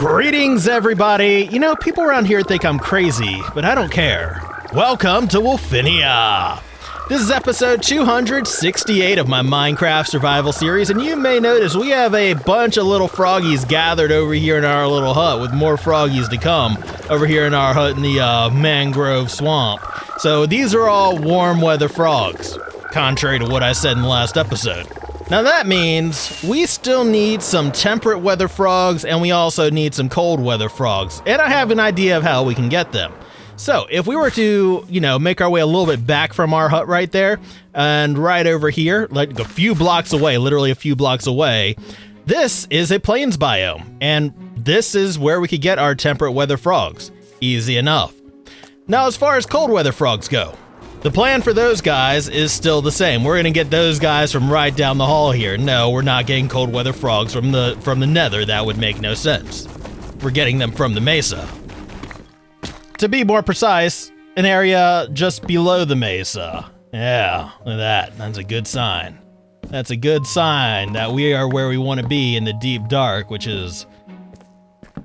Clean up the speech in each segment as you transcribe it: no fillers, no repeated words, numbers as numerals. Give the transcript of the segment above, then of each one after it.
Greetings, everybody. You know, people around here think I'm crazy, but I don't care. Welcome to Wolfinia. This is episode 268 of my Minecraft survival series, and you may notice we have a bunch of little froggies gathered over here in our little hut, with more froggies to come over here in our hut in the Mangrove swamp. So these are all warm weather frogs, contrary to what I said in the last episode. Now that means we still need some temperate weather frogs, and we also need some cold weather frogs, and I have an idea of how we can get them. So if we were to, make our way a little bit back from our hut right there, and right over here, like a few blocks away, literally a few blocks away, this is a plains biome, and this is where we could get our temperate weather frogs. Easy enough. Now as far as cold weather frogs go, the plan for those guys is still the same. We're gonna get those guys from right down the hall here. No, we're not getting cold weather frogs from the nether. That would make no sense. We're getting them from the mesa. To be more precise, an area just below the mesa. Yeah, look at that. That's a good sign. That's a good sign that we are where we want to be in the deep dark, which is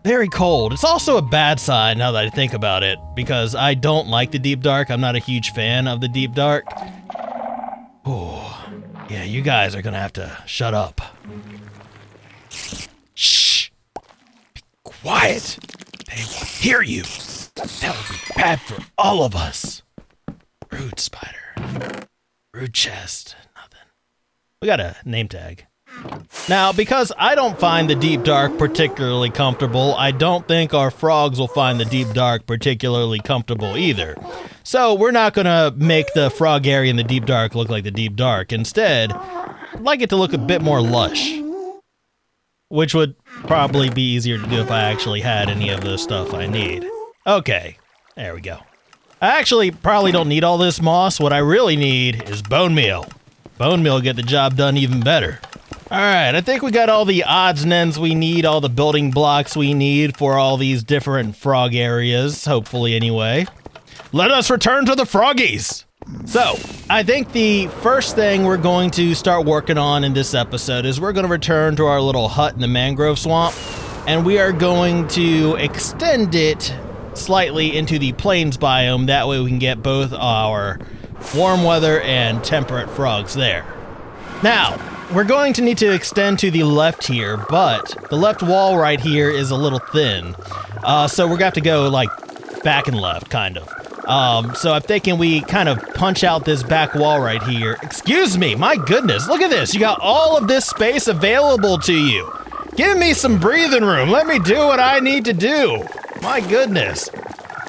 very cold. It's also a bad sign now that I think about it, because I don't like the deep dark. I'm not a huge fan of the deep dark. Oh, yeah, you guys are gonna have to shut up. Shh! Be quiet! They will hear you! That would be bad for all of us. Rude spider. Rude chest. Nothing. We got a name tag. Now, because I don't find the deep dark particularly comfortable, I don't think our frogs will find the deep dark particularly comfortable either. So we're not gonna make the frog area in the deep dark look like the deep dark. Instead, I'd like it to look a bit more lush, which would probably be easier to do if I actually had any of the stuff I need. Okay, there we go. I actually probably don't need all this moss. What I really need is bone meal. Bone meal will get the job done even better. Alright, I think we got all the odds and ends we need, all the building blocks we need for all these different frog areas, hopefully anyway. Let us return to the froggies! So, I think the first thing we're going to start working on in this episode is we're going to return to our little hut in the mangrove swamp, and we are going to extend it slightly into the plains biome. That way we can get both our warm weather and temperate frogs there. Now, we're going to need to extend to the left here, but the left wall right here is a little thin. So we're gonna have to go like back and left, kind of. So I'm thinking we kind of punch out this back wall right here. Excuse me, my goodness, look at this. You got all of this space available to you. Give me some breathing room. Let me do what I need to do. My goodness.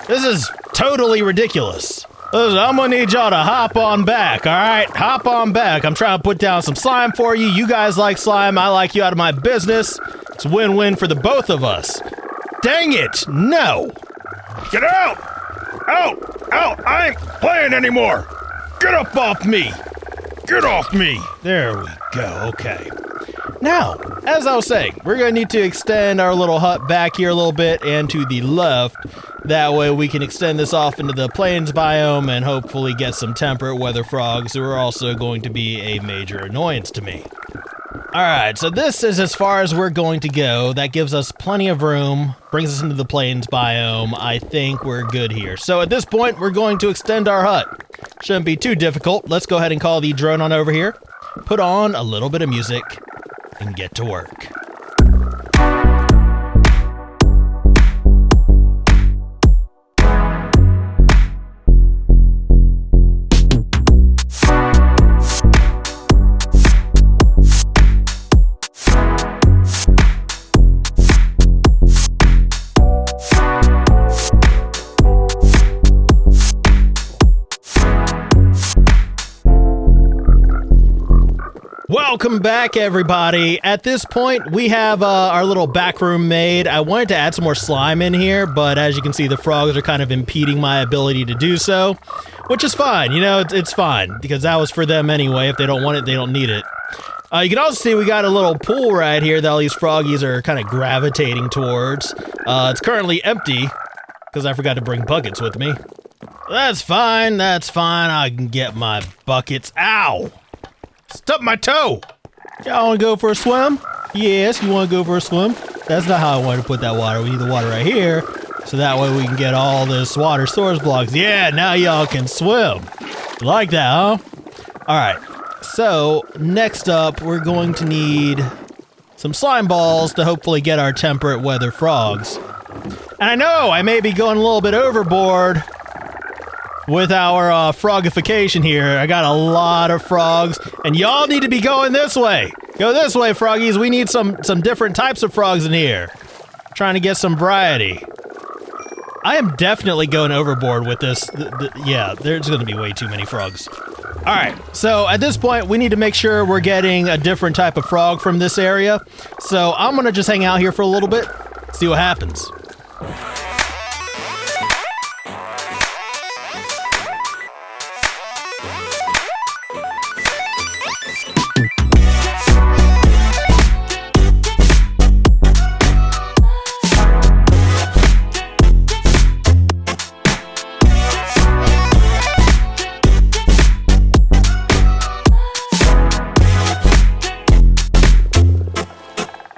This is totally ridiculous. Listen, I'm gonna need y'all to hop on back, alright? Hop on back. I'm trying to put down some slime for you. You guys like slime, I like you out of my business. It's a win-win for the both of us. Dang it, no! Get out! Out! Out! I ain't playing anymore! Get up off me! Get off me! There we go, okay. Now, as I was saying, we're gonna need to extend our little hut back here a little bit and to the left. That way we can extend this off into the plains biome and hopefully get some temperate weather frogs who are also going to be a major annoyance to me. Alright, so this is as far as we're going to go. That gives us plenty of room, brings us into the plains biome. I think we're good here. So at this point, we're going to extend our hut. Shouldn't be too difficult. Let's go ahead and call the drone on over here, put on a little bit of music, and get to work. Welcome back, everybody. At this point, we have our little back room made. I wanted to add some more slime in here, but as you can see, the frogs are kind of impeding my ability to do so, which is fine. It's fine, because that was for them anyway. If they don't want it, they don't need it. You can also see we got a little pool right here that all these froggies are kind of gravitating towards. It's currently empty, because I forgot to bring buckets with me. That's fine, I can get my buckets. Ow! Stubbed my toe! Y'all wanna go for a swim? Yes, you wanna go for a swim? That's not how I wanted to put that water. We need the water right here, so that way we can get all this water storage blocks. Yeah, now y'all can swim. You like that, huh? All right. So next up, we're going to need some slime balls to hopefully get our temperate weather frogs. And I know I may be going a little bit overboard with our frogification here. I got a lot of frogs, and y'all need to be going this way. Go this way, froggies. We need some different types of frogs in here. Trying to get some variety. I am definitely going overboard with this. Yeah, there's going to be way too many frogs. All right, so at this point, we need to make sure we're getting a different type of frog from this area. So I'm going to just hang out here for a little bit, see what happens.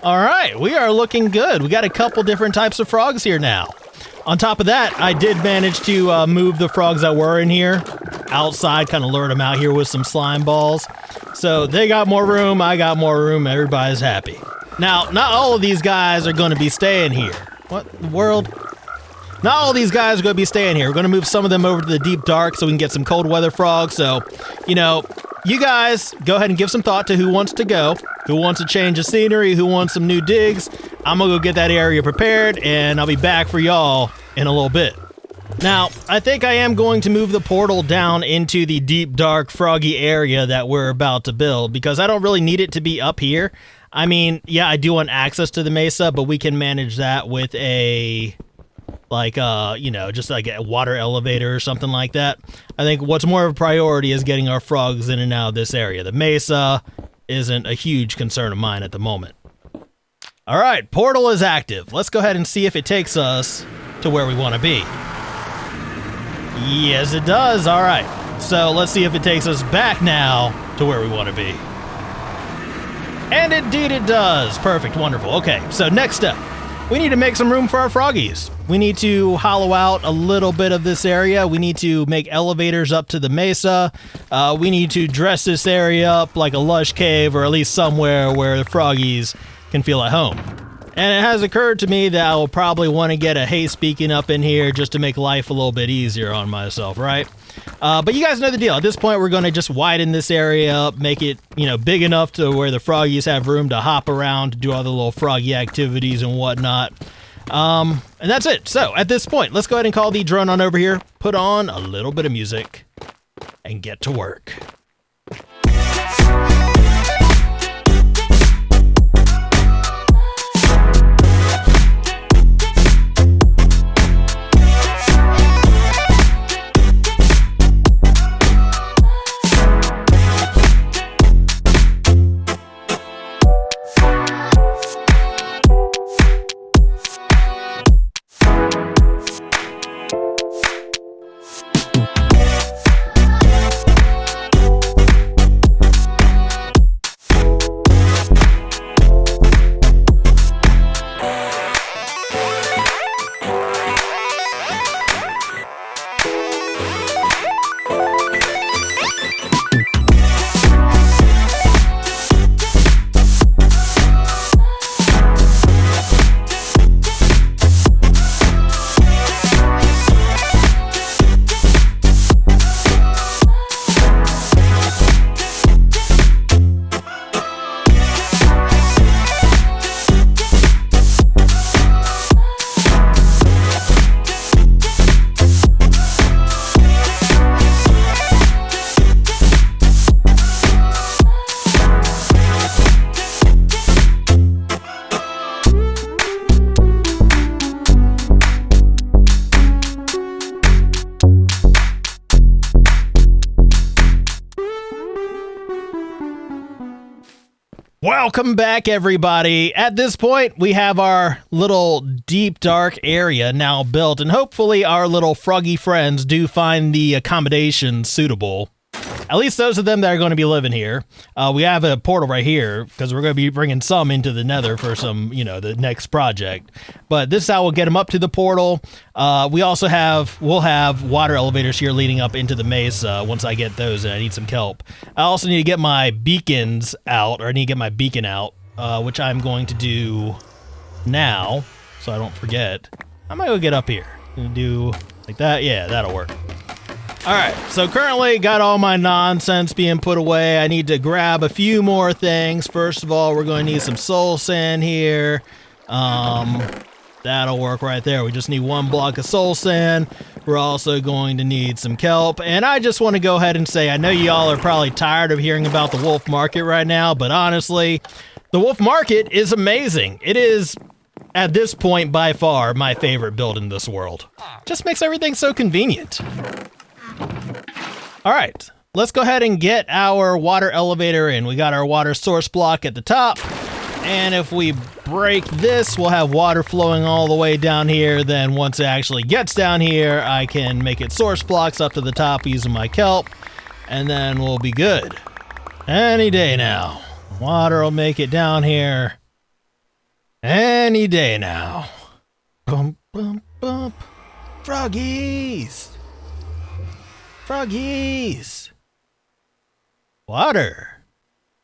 All right, we are looking good. We got a couple different types of frogs here now. On top of that, I did manage to move the frogs that were in here outside, kind of lured them out here with some slime balls. So they got more room, I got more room, everybody's happy. Now, not all of these guys are going to be staying here. What in the world? Not all of these guys are going to be staying here. We're going to move some of them over to the deep dark so we can get some cold weather frogs. So, you know, you guys go ahead and give some thought to who wants to go, who wants a change of scenery, who wants some new digs. I'm going to go get that area prepared, and I'll be back for y'all in a little bit. Now, I think I am going to move the portal down into the deep, dark, froggy area that we're about to build, because I don't really need it to be up here. I mean, yeah, I do want access to the mesa, but we can manage that with a... like, you know, just like a water elevator or something like that. I think what's more of a priority is getting our frogs in and out of this area. The mesa isn't a huge concern of mine at the moment. All right, portal is active. Let's go ahead and see if it takes us to where we want to be. Yes, it does. All right. So let's see if it takes us back now to where we want to be. And indeed it does. Perfect. Wonderful. Okay, so next step. We need to make some room for our froggies. We need to hollow out a little bit of this area. We need to make elevators up to the mesa. We need to dress this area up like a lush cave, or at least somewhere where the froggies can feel at home. And it has occurred to me that I will probably want to get a hay speaking up in here just to make life a little bit easier on myself, right? But you guys know the deal. At this point, we're going to just widen this area up, make it, you know, big enough to where the froggies have room to hop around, to do all the little froggy activities and whatnot. And that's it. So at this point, let's go ahead and call the drone on over here, put on a little bit of music, and get to work. Welcome back, everybody. At this point, we have our little deep, dark area now built, and hopefully our little froggy friends do find the accommodation suitable. At least those of them that are going to be living here. We have a portal right here because we're going to be bringing some into the nether for some, the next project. But this is how we'll get them up to the portal. We'll have water elevators here leading up into the mesa once I get those, and I need some kelp. I also need to get my beacons out, or I need to get my beacon out, which I'm going to do now so I don't forget. I might go get up here and do like that. Yeah, that'll work. All right, so currently got all my nonsense being put away. I need to grab a few more things. First of all, we're going to need some soul sand here. That'll work right there. We just need 1 block of soul sand. We're also going to need some kelp. And I just want to go ahead and say, I know y'all are probably tired of hearing about the wolf market right now, but honestly, the wolf market is amazing. It is, at this point, by far my favorite build in this world. Just makes everything so convenient. All right, let's go ahead and get our water elevator in. We got our water source block at the top, and if we break this, we'll have water flowing all the way down here. Then once it actually gets down here, I can make it source blocks up to the top using my kelp, and then we'll be good. Any day now. Water will make it down here. Any day now. Bump, bump, bump. Froggies! Froggies! Water.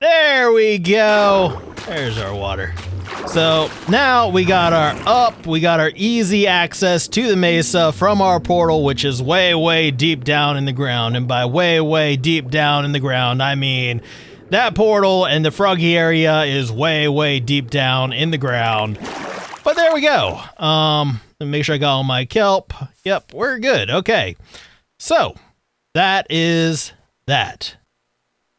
There we go. There's our water. So now we got our easy access to the mesa from our portal, which is way, way deep down in the ground. And by way, way deep down in the ground, I mean that portal and the froggy area is way, way deep down in the ground. But there we go. Let me make sure I got all my kelp. Yep, we're good. Okay. So that is that.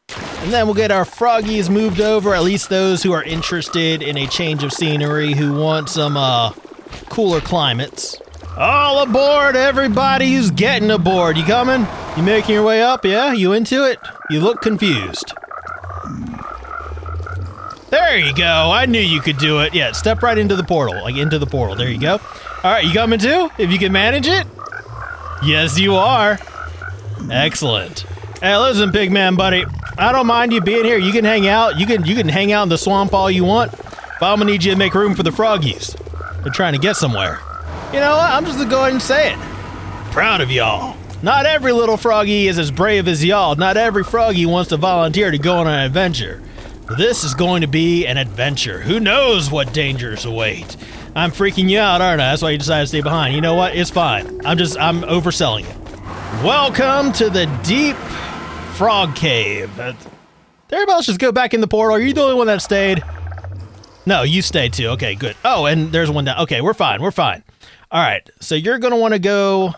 And then we'll get our froggies moved over, at least those who are interested in a change of scenery, who want some cooler climates. All aboard, everybody who's getting aboard. You coming? You making your way up? Yeah? You into it? You look confused. There you go. I knew you could do it. Yeah, step right into the portal. Like, into the portal. There you go. All right, you coming too? If you can manage it? Yes, you are. Excellent. Hey, listen, Pigman, buddy. I don't mind you being here. You can hang out. You can hang out in the swamp all you want. But I'm gonna need you to make room for the froggies. They're trying to get somewhere. You know what? I'm just gonna go ahead and say it. Proud of y'all. Not every little froggy is as brave as y'all. Not every froggy wants to volunteer to go on an adventure. This is going to be an adventure. Who knows what dangers await? I'm freaking you out, aren't I? That's why you decided to stay behind. You know what? It's fine. I'm overselling it. Welcome to the deep frog cave. Everybody else just go back in the portal. Are you the only one that stayed? No, you stayed too. Okay, good. Oh, and there's one down. Okay, we're fine. We're fine. All right, so you're going to want to go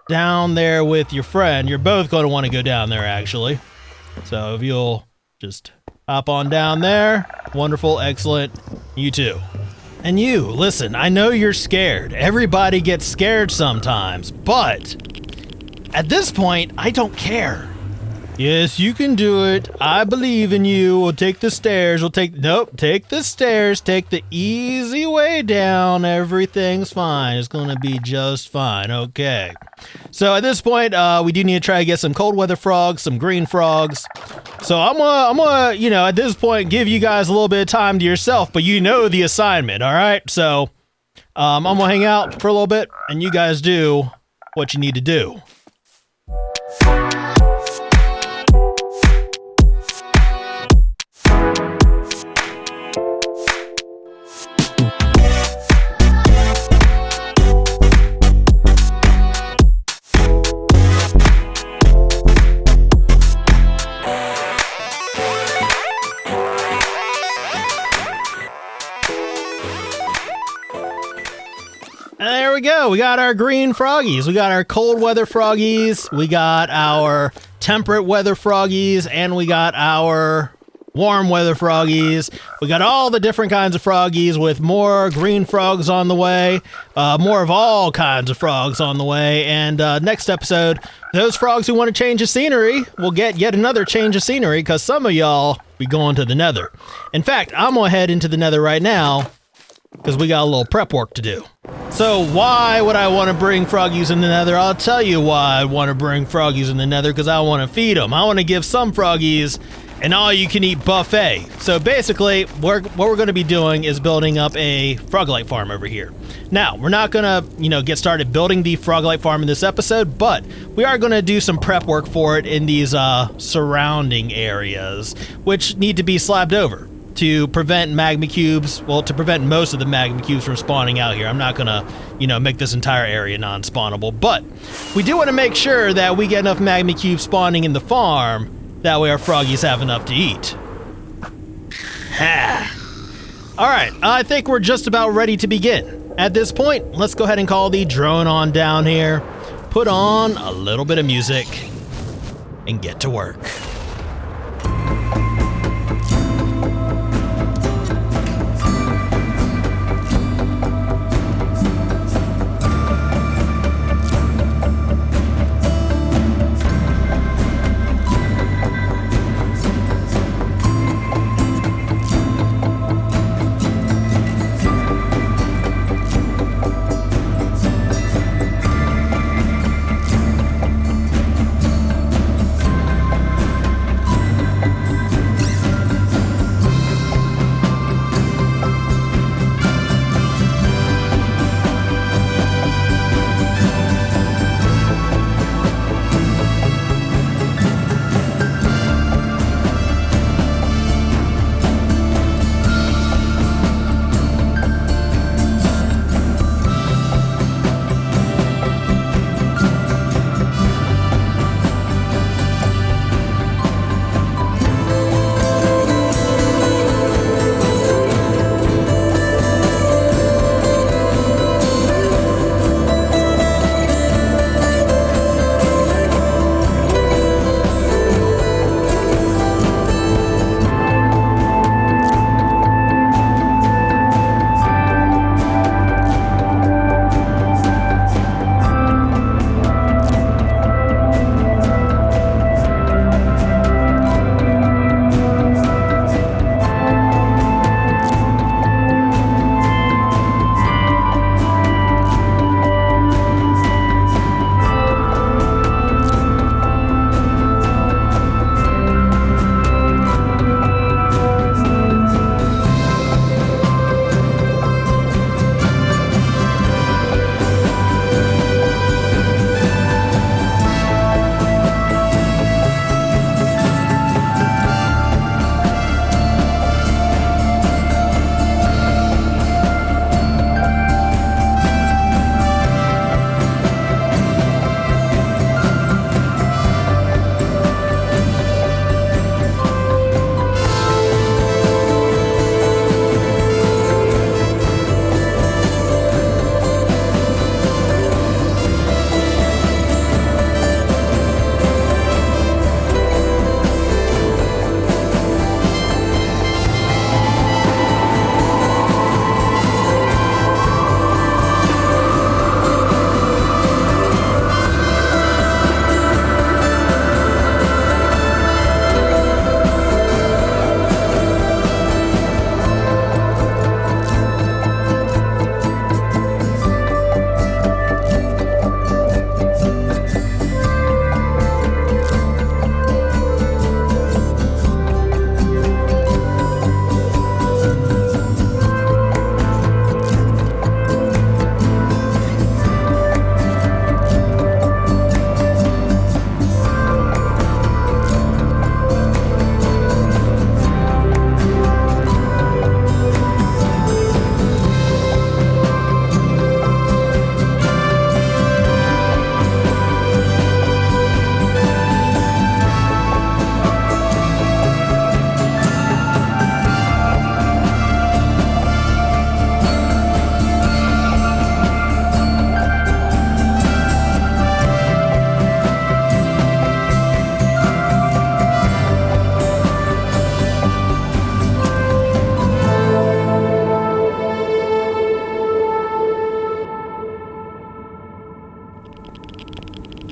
down there with your friend. You're both going to want to go down there, actually. So if you'll just hop on down there. Wonderful, excellent. You too. And you, listen, I know you're scared. Everybody gets scared sometimes, but at this point, I don't care. Yes, you can do it. I believe in you. We'll take the stairs. Take the stairs. Take the easy way down. Everything's fine. It's going to be just fine. Okay. So at this point, we do need to try to get some cold weather frogs, some green frogs. So I'm gonna, at this point, give you guys a little bit of time to yourself, but you know the assignment, all right? So I'm gonna hang out for a little bit, and you guys do what you need to do. There we go. We got our green froggies. We got our cold weather froggies. We got our temperate weather froggies. And we got our warm weather froggies. We got all the different kinds of froggies with more green frogs on the way. More of all kinds of frogs on the way. And next episode, those frogs who want to change the scenery will get yet another change of scenery because some of y'all be going to the nether. In fact, I'm going to head into the nether right now because we got a little prep work to do. So why would I want to bring froggies in the nether? I'll tell you why I want to bring froggies in the nether, because I want to feed them. I want to give some froggies an all-you-can-eat buffet. So basically, what we're going to be doing is building up a frog-light farm over here. Now, we're not going to, get started building the frog-light farm in this episode, but we are going to do some prep work for it in these surrounding areas, which need to be slabbed over to prevent magma cubes, well, to prevent most of the magma cubes from spawning out here. I'm not going to, make this entire area non-spawnable, but we do want to make sure that we get enough magma cubes spawning in the farm. That way our froggies have enough to eat. Alright, I think we're just about ready to begin. At this point, let's go ahead and call the drone on down here, put on a little bit of music, and get to work.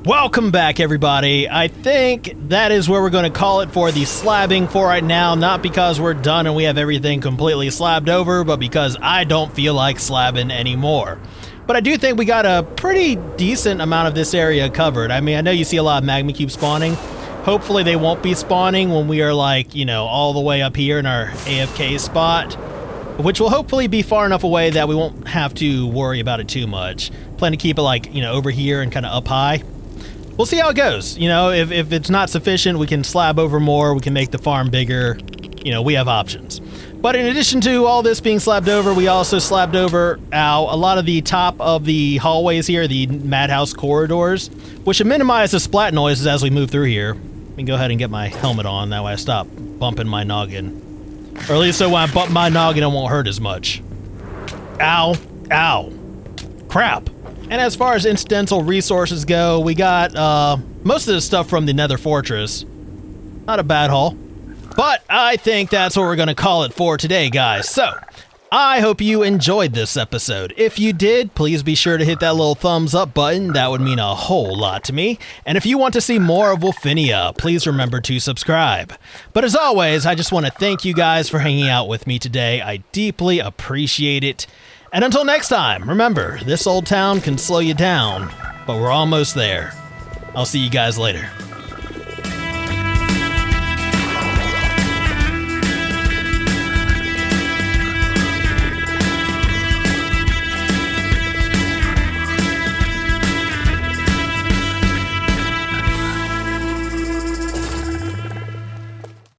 Welcome back, everybody. I think that is where we're going to call it for the slabbing for right now, not because we're done and we have everything completely slabbed over, but because I don't feel like slabbing anymore. But I do think we got a pretty decent amount of this area covered. I mean, I know you see a lot of magma cubes spawning. Hopefully they won't be spawning when we are like, you know, all the way up here in our AFK spot, which will hopefully be far enough away that we won't have to worry about it too much. Plan to keep it like, you know, over here and kind of up high. We'll see how it goes. You know, if it's not sufficient, we can slab over more, we can make the farm bigger. You know, we have options. But in addition to all this being slabbed over, we also slabbed over a lot of the top of the hallways here, the madhouse corridors, which should minimize the splat noises as we move through here. Let me go ahead and get my helmet on, that way I stop bumping my noggin. Or at least so when I bump my noggin, it won't hurt as much. Ow. Ow. Crap. And as far as incidental resources go, we got most of the stuff from the Nether Fortress. Not a bad haul. But I think that's what we're going to call it for today, guys. So, I hope you enjoyed this episode. If you did, please be sure to hit that little thumbs up button. That would mean a whole lot to me. And if you want to see more of Wolfinia, please remember to subscribe. But as always, I just want to thank you guys for hanging out with me today. I deeply appreciate it. And until next time, remember, this old town can slow you down, but we're almost there. I'll see you guys later.